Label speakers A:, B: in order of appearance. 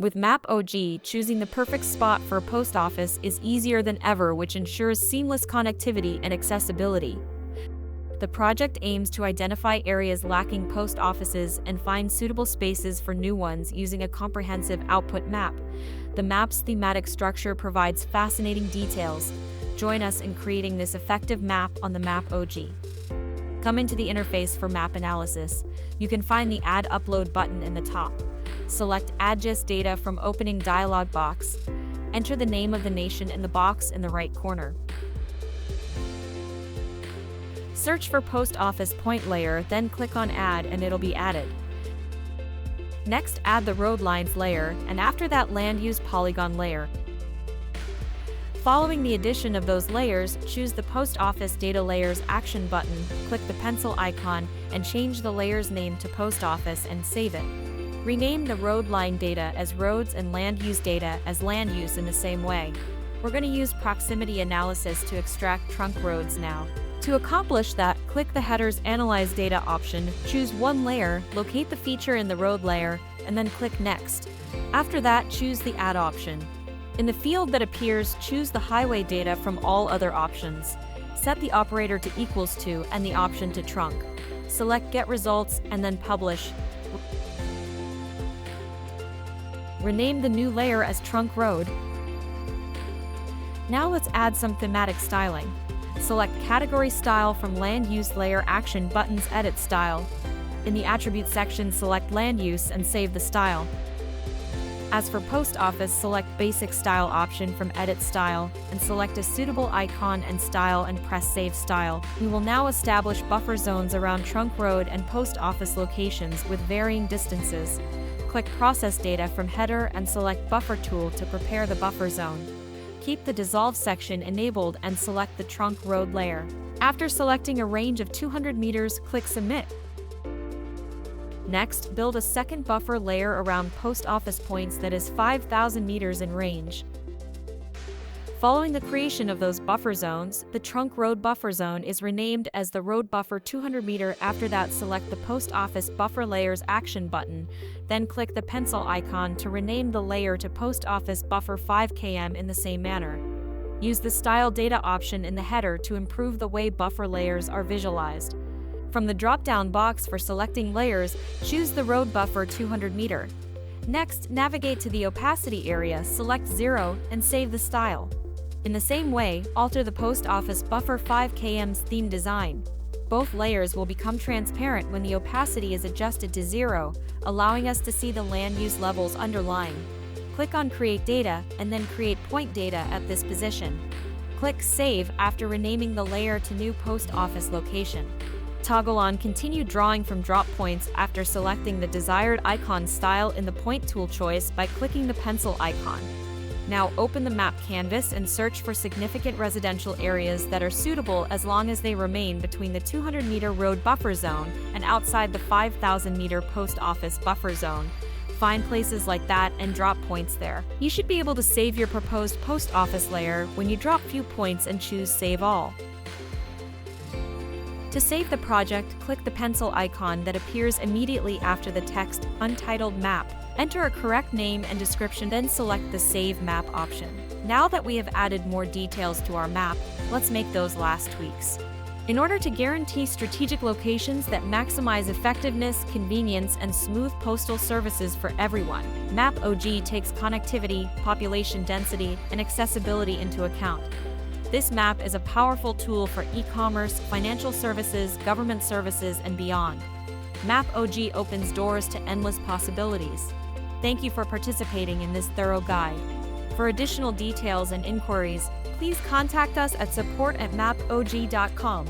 A: With MAPOG, choosing the perfect spot for a post office is easier than ever, which ensures seamless connectivity and accessibility. The project aims to identify areas lacking post offices and find suitable spaces for new ones using a comprehensive output map. The map's thematic structure provides fascinating details. Join us in creating this effective map on the MAPOG. Come into the interface for map analysis. You can find the Add Upload button in the top. Select Add GIS Data from opening dialog box. Enter the name of the nation in the box in the right corner. Search for Post Office Point layer, then click on Add and it'll be added. Next, add the Road Lines layer, and after that Land Use Polygon layer. Following the addition of those layers, choose the Post Office Data Layers action button, click the pencil icon, and change the layer's name to Post Office and save it. Rename the road line data as Roads and Land Use Data as Land Use in the same way. We're going to use proximity analysis to extract trunk roads now. To accomplish that, click the header's Analyze Data option, choose one layer, locate the feature in the road layer, and then click Next. After that, choose the Add option. In the field that appears, choose the highway data from all other options. Set the operator to equals to and the option to trunk. Select Get Results and then Publish. Rename the new layer as Trunk Road. Now let's add some thematic styling. Select Category Style from Land Use Layer Action button's Edit Style. In the Attribute section, select Land Use and save the style. As for Post Office, select Basic Style option from Edit Style, and select a suitable icon and style and press Save Style. We will now establish buffer zones around Trunk Road and Post Office locations with varying distances. Click Process Data from Header and select Buffer Tool to prepare the buffer zone. Keep the Dissolve section enabled and select the Trunk Road layer. After selecting a range of 200 meters, click Submit. Next, build a second buffer layer around post office points that is 5,000 meters in range. Following the creation of those buffer zones, the Trunk Road buffer zone is renamed as the Road Buffer 200 meter. After that, select the Post Office Buffer Layers action button, then click the pencil icon to rename the layer to Post Office Buffer 5 km in the same manner. Use the Style Data option in the header to improve the way buffer layers are visualized. From the drop-down box for selecting layers, choose the Road Buffer 200 meter. Next, navigate to the opacity area, select 0, and save the style. In the same way, alter the Post Office Buffer 5 km's theme design. Both layers will become transparent when the opacity is adjusted to 0, allowing us to see the land use levels underlying. Click on Create Data, and then create point data at this position. Click Save after renaming the layer to new post office location. Toggle on Continue Drawing from Drop Points after selecting the desired icon style in the Point tool choice by clicking the pencil icon. Now open the map canvas and search for significant residential areas that are suitable as long as they remain between the 200-meter road buffer zone and outside the 5,000-meter post office buffer zone. Find places like that and drop points there. You should be able to save your proposed post office layer when you drop few points and choose Save All. To save the project, click the pencil icon that appears immediately after the text Untitled Map. Enter a correct name and description, then select the Save Map option. Now that we have added more details to our map, let's make those last tweaks. In order to guarantee strategic locations that maximize effectiveness, convenience, and smooth postal services for everyone, MAPOG takes connectivity, population density, and accessibility into account. This map is a powerful tool for e-commerce, financial services, government services, and beyond. MAPOG opens doors to endless possibilities. Thank you for participating in this thorough guide. For additional details and inquiries, please contact us at support@mapog.com.